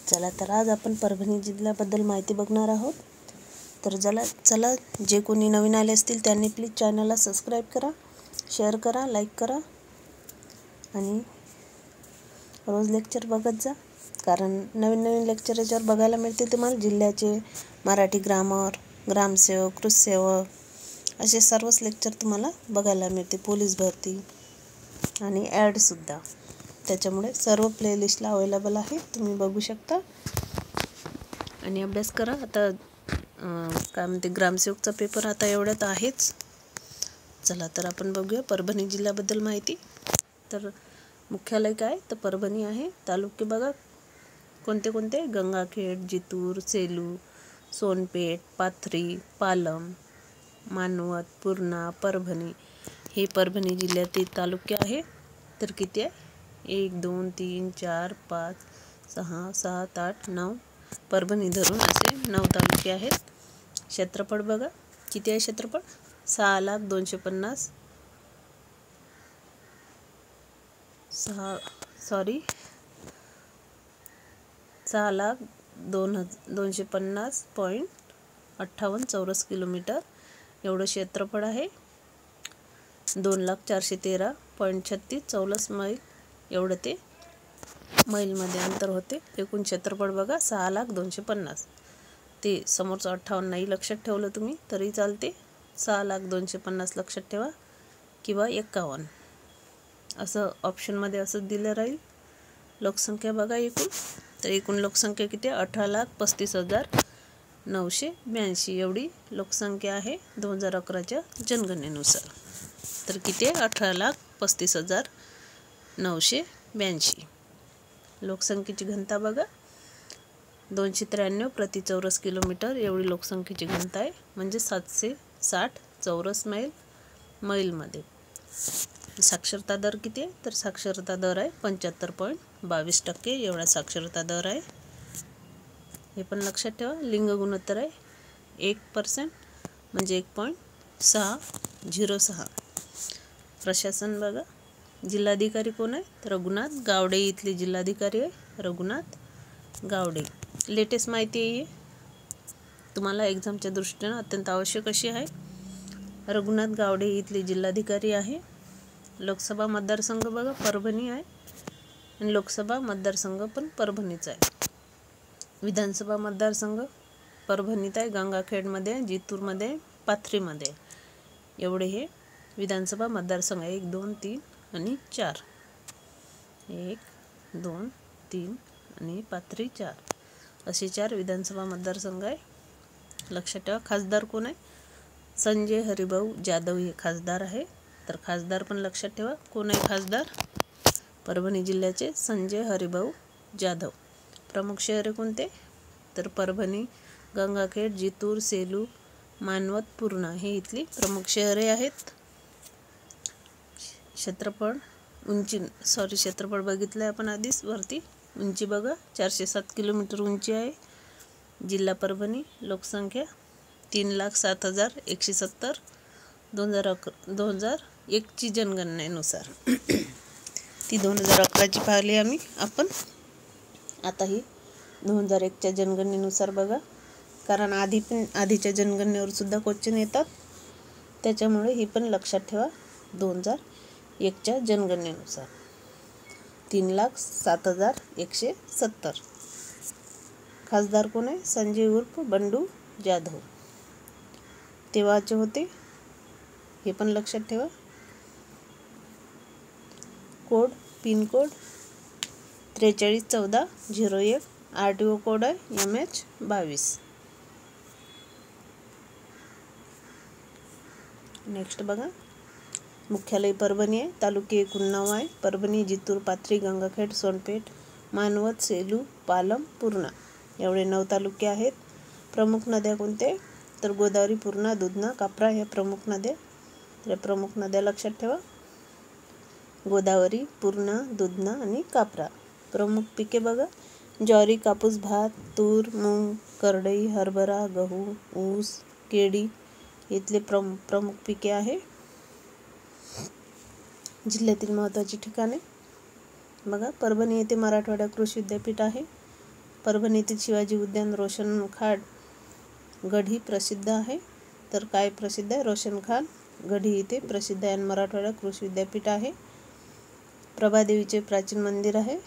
चला तर आज आपण परभणी जिल्ह्याबद्दल माहिती बघणार आहोत। तर चला जे कोणी नवीन आले असतील त्यांनी प्लीज चॅनलला सबस्क्राइब करा, शेअर करा, लाईक करा आणि रोज लेक्चर बघत जा, कारण नवीन लेक्चर याच्यावर बघायला मिळते तुम्हाला। जिल्ह्याचे मराठी ग्रामर, ग्रामसेवक, कृषीसेवक असे सर्वच लेक्चर तुम्हाला बघायला मिळते। पोलीस भरती आणि ॲड सुद्धा, त्याच्यामुळे सर्व प्लेलिस्टला अवेलेबल आहे, तुम्ही बघू शकता आणि अभ्यास करा। आता काय म्हणते ग्रामसेवकचा पेपर आता एवढ्यात आहेच। चला तर आपण बघूया परभणी जिल्ह्याबद्दल माहिती। तर मुख्यालय काय तर परभणी आहे। तालुके बघा कोणते कोणते, गंगाखेड, जितूर, सेलू, सोनपेठ, पाथरी, पालम, मानवत, पूर्णा, परभणी हे परभणी जिल्ह्यातील तालुके आहे। तर किती आहे 1 2 3 4 5 6 7 8 9 परभणी धरून असे 9 तालुके आहेत। क्षेत्रफळ बघा किती आहे, क्षेत्रफळ 6,250 6,250.58 चौरस किलोमीटर एवढं क्षेत्रफळ आहे। 2,413.36 चौरस मैल एवढं ते मैलमध्ये अंतर होते। एकूण क्षेत्रफळ बघा 6,250, ते समोरचं 58 नाही लक्षात ठेवलं तुम्ही तरी चालते, 6,250 लक्षात ठेवा किंवा 51 असं ऑप्शनमध्ये असं दिलं राहील। लोकसंख्या बघा एकूण, तर एकूण लोकसंख्या किती आहे 18,35,982 एवढी लोकसंख्या आहे 2011च्या जनगणनेनुसार। तर किती आहे 18,35,982। लोकसंख्येची घनता बघा 293 प्रति चौरस किलोमीटर एवढी लोकसंख्येची घनता आहे, म्हणजे 760 चौरस मैलमध्ये। साक्षरता दर किती आहे तर साक्षरता दर आहे 75.22% एवढा साक्षरता दर आहे, हे पण लक्षात ठेवा। लिंग गुणोत्तर आहे 1% म्हणजे 1.606। प्रशासन बघा, जिल्हाधिकारी कोण आहे तर रघुनाथ गावडे इथले जिल्हाधिकारी आहे रघुनाथ गावडे। लेटेस्ट माहिती आहे तुम्हाला एक्झामच्या दृष्टीने अत्यंत आवश्यक अशी आहे। रघुनाथ गावडे इथले जिल्हाधिकारी आहे। लोकसभा मतदारसंघ बघा परभणी आहे आणि लोकसभा मतदारसंघ पण परभणीचा आहे। विधानसभा मतदारसंघ परभणीत आहे, गंगाखेडमध्ये, जितूरमध्ये, पाथरीमध्ये एवढे हे विधानसभा मतदारसंघ 1 2 3 आणि 4, 1 2 3 आणि पाथरी 4 असे 4 विधानसभा मतदारसंघ आहे। लक्षात ठेवा। खासदार कोण आहे संजय हरिभाऊ जाधव हे खासदार आहे। तर खासदार पण लक्षात ठेवा कोण आहे खासदार परभणी जिल्ह्याचे संजय हरिभाऊ जाधव। प्रमुख शहरे कोणते तर परभणी, गंगाखेड, जितूर, सेलू, मानवत, पूर्णा हे इथली प्रमुख शहरे आहेत। क्षेत्रफळ बघितलं आपण आधीच वरती। उंची बघा 407 किलोमीटर उंची आहे जिल्हा परभणी। लोकसंख्या 3,07,170 2001 ची जनगणनेनुसार ती 2011ची पाहिली आपण आता ही 2001च्या जनगणनेनुसार बघा, कारण आधीच्या जनगणनेवर सुद्धा क्वेश्चन येतात, त्याच्यामुळे ही पण लक्षात ठेवा 2001च्या जनगणनेनुसार 3,07,170। खासदार कोण आहे संजय उर्फ बंडू जाधव, तेव्हाचे होते, हे पण लक्षात ठेवा। पिन कोड 431401, RTO कोड आहे MH22। नेक्स्ट बघा, मुख्यालय परभणी आहे, तालुके एकूण 9 आहे। परभणी, जितूर, पाथरी, गंगाखेड, सोनपेठ, मानवत, सेलू, पालम, पूर्णा एवढे 9 तालुके आहेत। प्रमुख नद्या कोणते तर गोदावरी, पूर्णा, दुधना, कापरा ह्या प्रमुख नद्या। तर प्रमुख नद्या लक्षात ठेवा गोदावरी, पूर्णा, दुधना आणि कापरा। प्रमुख पिके बघा ज्वारी, कापूस, भात, तूर, मूग, करडई, हरभरा, गहू, ऊस, केळी इथले प्रमुख पिके आहे। जिल्ह्यातील महत्त्वाची ठिकाणे बघा परभणी येथे मराठवाडा कृषी विद्यापीठ आहे। परभणी येथील शिवाजी उद्यान रोशनखान गढी प्रसिद्ध आहे. तर काय प्रसिद्ध आहे? रोशनखान गढी इथे प्रसिद्ध आहे. आणि मराठवाडा कृषी विद्यापीठ आहे. प्रभादेवीचे प्राचीन मंदिर आहे.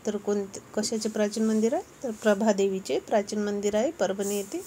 तर कशाचे प्राचीन मंदिर आहे? तर प्रभादेवीचे प्राचीन मंदिर आहे परभणी येथे.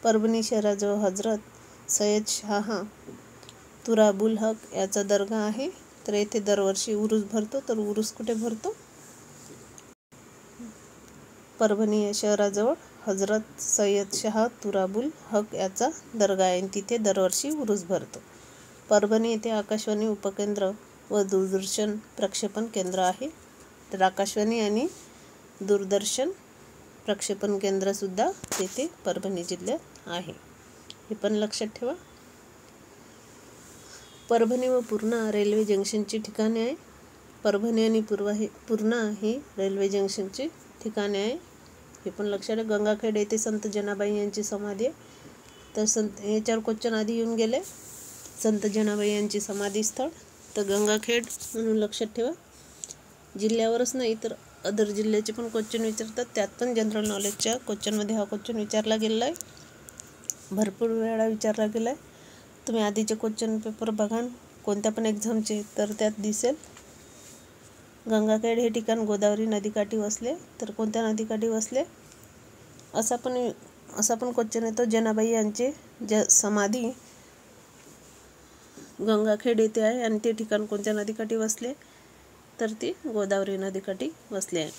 परभणी शहराजवळ हजरत सय्यद शाह तुराबुल हक याचा दर्गा आहे. तर येथे दरवर्षी उरूस भरतो. तर उरूस कुठे भरतो? परभणी या शहराजवळ हजरत सय्यद शाह तुराबुल हक याचा दर्गा आहे आणि तिथे दरवर्षी उरूस भरतो. परभणी येथे आकाशवाणी उपकेंद्र व दूरदर्शन प्रक्षेपण केंद्र आहे. तर आकाशवाणी आणि दूरदर्शन प्रक्षेपण केंद्रसुद्धा तेथे परभणी जिल्ह्यात आहे. हे पण लक्षात ठेवा. परभणी व पूर्णा रेल्वे जंक्शनची ठिकाणे आहे. परभणी आणि पूर्णा ही रेल्वे जंक्शनची ठिकाणे आहे. हे पण लक्षात ठेवा. गंगाखेड येथे संत जनाबाई यांची समाधी आहे. तर याच्यावर क्वेश्चन आधी येऊन गेले. संत जनाबाई यांची समाधी स्थळ तर गंगाखेड म्हणून लक्षात ठेवा. जिल्ह्यावरच नाही तर अदर जिल्ह्याचे पण क्वेश्चन विचारतात. त्यात पण जनरल नॉलेजच्या क्वेश्चनमध्ये हा क्वेश्चन विचारला गेला आहे. भरपूर वेळा विचारला गेला आहे. तुम्ही आधीचे क्वेश्चन पेपर बघा कोणत्या पण एक्झामचे तर त्यात दिसेल. गंगाखेड हे ठिकाण गोदावरी नदीकाठी वसले. तर कोणत्या नदीकाठी वसले असा पण क्वेश्चन येतो. जनाबाई यांचे समाधी गंगाखेड येथे आहे आणि ते ठिकाण कोणत्या नदीकाठी वसले तर ते गोदावरी नदीकाठी वसले आहे.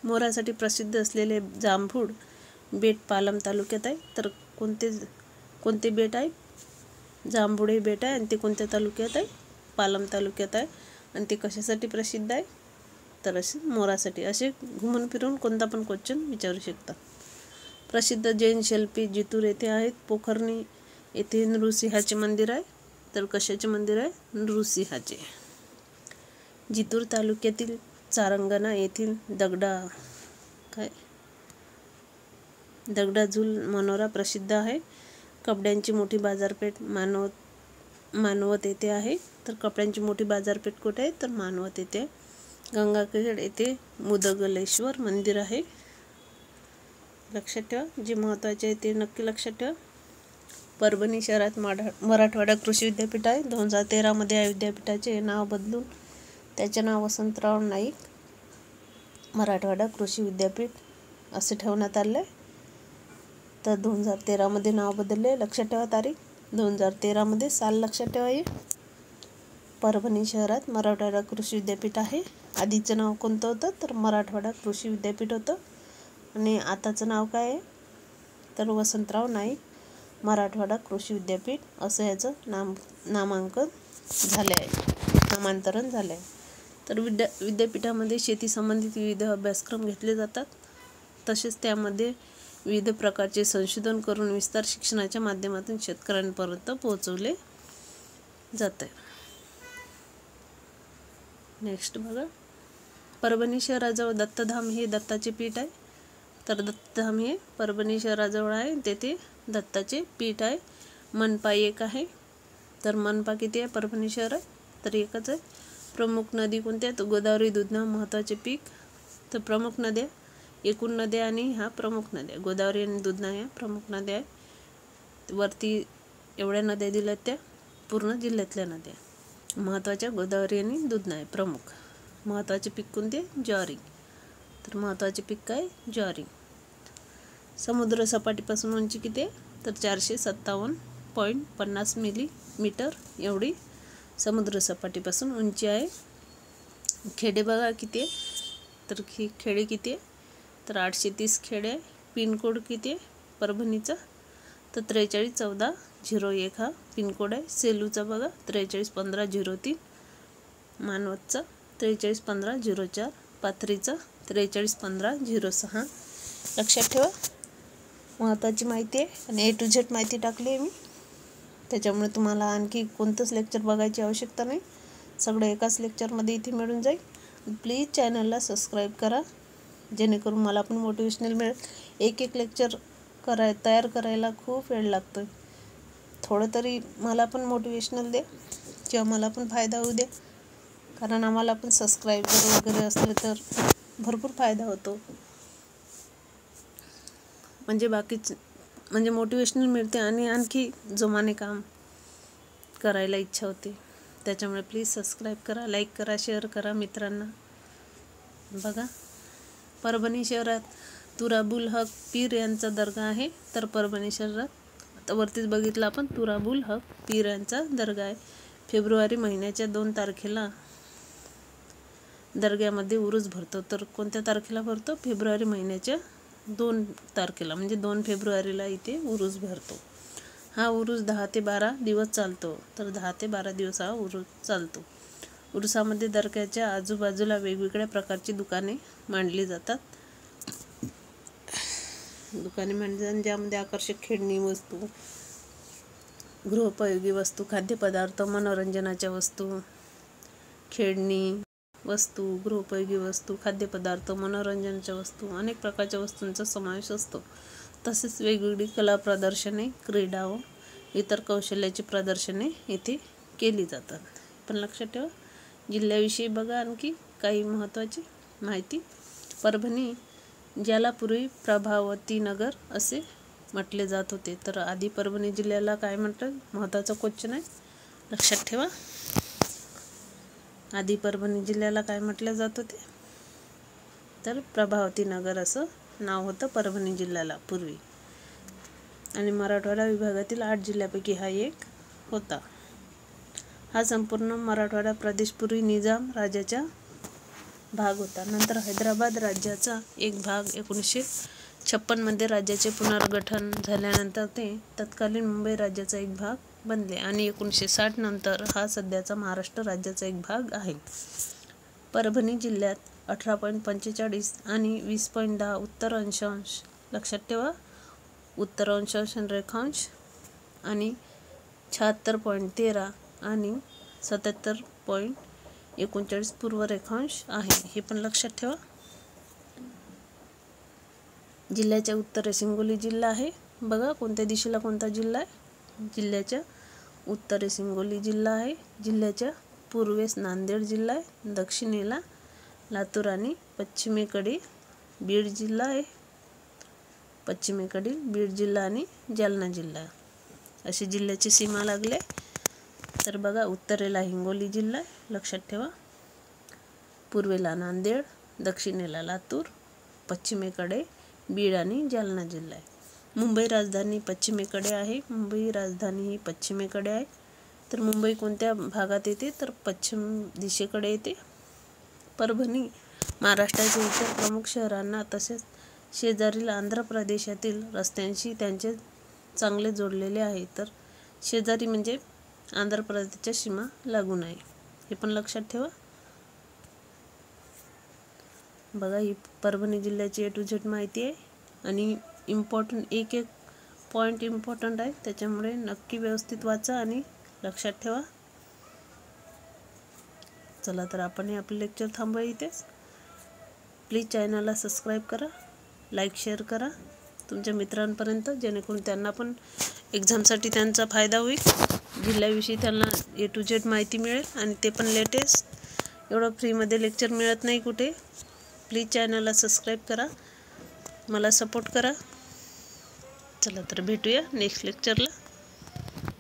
मोरासाठी प्रसिद्ध असलेले जांभूळ बेट पालम तालुक्यात आहे. तर कोणते बेट आहे? जांभूळ हे बेट आहे आणि ते कोणत्या तालुक्यात आहे? पालम तालुक्यात आहे. आणि ते कशासाठी प्रसिद्ध आहे? तर असे मोरासाठी. असे घुमून फिरून कोणता पण क्वेश्चन विचारू शकतात. प्रसिद्ध जैन शिल्पी जितूर येथे आहेत. पोखर्णी येथे नृसिंहाचे मंदिर आहे. तर कशाचे मंदिर आहे? नृसिंहाचे. जितूर तालुक्यातील चारंगणा येथील दगडाझूल मनोरा प्रसिद्ध आहे. कपड्यांची मोठी बाजारपेठ मानवत येथे आहे. तर कपड्यांची मोठी बाजारपेठ कुठे आहे? तर मानवत येथे. गंगाखेड येथे मुदगलेश्वर मंदिर आहे. लक्षात ठेवा. जे महत्त्वाचे आहे ते नक्की लक्षात ठेवा. परभणी शहरात मराठवाडा कृषी विद्यापीठ आहे. 2013 मध्ये या विद्यापीठाचे नाव बदलून त्याचे नाव वसंतराव नाईक मराठवाडा कृषी विद्यापीठ असे ठेवण्यात आले. तर 2013 मध्ये नाव बदलले. लक्षात ठेवा तारीख 2013 मध्ये साल लक्षात ठेवा. हे परभणी शहरात मराठवाडा कृषी विद्यापीठ आहे. आधीचं नाव कोणतं होतं? तर मराठवाडा कृषी विद्यापीठ होतं. आणि आताचं नाव काय आहे? तर वसंतराव नाईक मराठवाडा कृषी विद्यापीठ असं याचं नामांकन झाले आहे, नामांतरण झाले आहे. तर विद्यापीठामध्ये शेती संबंधित विविध अभ्यासक्रम घेतले जातात. तसेच त्यामध्ये विविध प्रकारचे संशोधन करून विस्तार शिक्षणाच्या माध्यमातून शेतकऱ्यांपर्यंत पोहोचवले जाते. नेक्स्ट बघा. परभणी शहराजवळ दत्तधाम हे दत्ताचे पीठ आहे. तर दत्तधाम हे परभणी शहराजवळ आहे. तेथे दत्ताचे पीठ आहे. मनपा एक आहे. तर मनपा किती आहे परभणी शहरात? तर एकच आहे. प्रमुख नदी कोणत्या? तर गोदावरी दुधना महत्त्वाचे पीक. तर प्रमुख नद्या एकूण नद्या आणि ह्या प्रमुख नद्या गोदावरी आणि दुधना ह्या प्रमुख नद्या आहे. वरती एवढ्या नद्या दिल्यात त्या पूर्ण जिल्ह्यातल्या नद्या महत्त्वाच्या गोदावरी आणि दुधना आहे प्रमुख. महत्त्वाचे पीक कोणते? ज्वारी. तर महत्त्वाचे पीक काय? ज्वारी. समुद्र सपाटीपासून उंची किती आहे? तर 457.50 मिलीमीटर एवढी समुद्र सपाटीपासून उंची आहे. खेडे बघा किती आहे? तर खेडे किती आहे? तर 830 खेडे आहे. पिनकोड किती आहे परभणीचा? तर 431401 हा पिनकोड आहे. सेलूचा बघा 431503, मानवतचा 431504, पाथरीचा 431506. लक्षात ठेवा. महत्त्वाची माहिती आहे आणि A to Z माहिती टाकली आहे मी. त्याच्यामुळे तुम्हाला आणखी कोणतंच लेक्चर बघायची आवश्यकता नाही. सगळं एकाच लेक्चरमध्ये इथे मिळून जाईल. प्लीज चॅनलला सबस्क्राईब करा जेणेकरून मला पण मोटिवेशनल मिळेल. एक लेक्चर तयार करायला खूप वेळ लागतो. थोडं तरी मला पण मोटिवेशनल दे किंवा मला पण फायदा होऊ दे. कारण आम्हाला पण सबस्क्रायबर वगैरे असले तर भरपूर फायदा होतो. म्हणजे म्हणजे मोटिवेशनल मिळते आणि आणखी जोमाने काम करायला इच्छा होते. त्याच्यामुळे प्लीज सबस्क्राईब करा, लाईक करा, शेअर करा मित्रांना. बघा, परभणी शहरात तुराबुल हक पीर यांचा दर्गा आहे. तर परभणी शहरात आता वरतीच बघितलं आपण, तुराबुल हक पीर यांचा दर्गा आहे. फेब्रुवारी महिन्याच्या 2 तारखेला दर्ग्यामध्ये उरूस भरतो. तर कोणत्या तारखेला भरतो? फेब्रुवारी महिन्याच्या 2 तारखेला, म्हणजे 2 फेब्रुवारीला इथे उरूस भरतो. हा उरूस 10 ते 12 दिवस चालतो. तर 10 ते 12 दिवस हा उरूस चालतो. उरुसामध्ये दर्ग्याच्या आजूबाजूला वेगवेगळ्या प्रकारची दुकाने मांडली जातात. ज्यामध्ये आकर्षक खेळणी वस्तू, गृहोपयोगी वस्तू, खाद्यपदार्थ, मनोरंजनाच्या वस्तू, खेळणी वस्तू, गृहोपयोगी वस्तू, खाद्यपदार्थ, मनोरंजनाच्या वस्तू, अनेक प्रकारच्या वस्तूंचा समावेश असतो. तसेच वेगवेगळी कला प्रदर्शने, क्रीडा व इतर कौशल्याची प्रदर्शने येथे केली जातात. पण लक्षात ठेवा, जिल्ह्याविषयी बघा आणखी काही महत्त्वाची माहिती. परभणी, ज्याला पूर्वी प्रभावती नगर असे म्हटले जात होते. तर आधी परभणी जिल्ह्याला काय म्हणतात? महत्त्वाचा क्वेश्चन आहे, लक्षात ठेवा. आधी परभणी जिल्ह्याला काय म्हटले जात होते? तर प्रभावती नगर असं नाव होतं परभणी जिल्ह्याला पूर्वी. आणि मराठवाडा विभागातील 8 जिल्ह्यापैकी हा एक होता. हा संपूर्ण मराठवाडा प्रदेश पूर्वी निजाम राजाचा भाग होता. नंतर हैदराबाद राज्याचा एक भाग 1956 मध्ये राज्याचे पुनर्गठन झाल्यानंतर ते तत्कालीन मुंबई राज्याचा एक भाग बनले आणि 1960 नंतर हा सध्याचा महाराष्ट्र राज्याचा एक भाग आहे. परभणी जिल्ह्यात 18.45 आणि 20.10 उत्तर अक्षांश, लक्षात ठेवा, उत्तर अक्षांश रेखांश आणि 76.13 आणि 77.39 पूर्व रेखांश आहे. हे पण लक्षात ठेवा. जिल्ह्याच्या उत्तरेस हिंगोली जिल्हा आहे. बघा, कोणत्या दिशेला कोणता जिल्हा आहे? जिल्ह्याच्या उत्तरेस हिंगोली जिल्हा आहे. जिल्ह्याच्या पूर्वेस नांदेड जिल्हा आहे. दक्षिणेला लातूर आणि पश्चिमेकडे बीड जिल्हा आहे. पश्चिमेकडील बीड जिल्हा आणि जालना जिल्हा अशी जिल्ह्याची सीमा लागले. तर बघा, उत्तरेला हिंगोली जिल्हा आहे, लक्षात ठेवा. पूर्वेला नांदेड, दक्षिणेला लातूर, पश्चिमेकडे बीड आणि जालना जिल्हा आहे. मुंबई राजधानी पश्चिमेकडे आहे. मुंबई राजधानी ही पश्चिमेकडे आहे. तर मुंबई कोणत्या भागात येते? तर पश्चिम दिशेकडे येते. परभणी महाराष्ट्राच्या इतर प्रमुख शहरांना तसेच शेजारील आंध्र प्रदेशातील रस्त्यांशी त्यांचे चांगले जोडलेले आहे. तर शेजारी म्हणजे आंध्र प्रदेशच्या सीमा लागून आहे. हे पण लक्षात ठेवा. बघा, ही परभणी जिल्ह्याची A to Z माहिती आहे आणि इम्पॉर्टंट एक पॉईंट इम्पॉर्टंट आहे, त्याच्यामुळे नक्की व्यवस्थित वाचा आणि लक्षात ठेवा. चला, तर आपण हे आपले लेक्चर थांबूया इथेच. प्लीज चॅनलला सबस्क्राईब करा, लाईक शेअर करा तुमच्या मित्रांपर्यंत, जेणेकरून त्यांना पण एक्झामसाठी त्यांचा फायदा होईल. जिल्ह्याविषयी त्यांना A to Z माहिती मिळेल आणि ते पण लेटेस्ट. एवढं फ्रीमध्ये लेक्चर मिळत नाही कुठे. प्लीज चॅनलला सबस्क्राईब करा, मला सपोर्ट करा. चला, तर भेटूया नेक्स्ट लेक्चरला.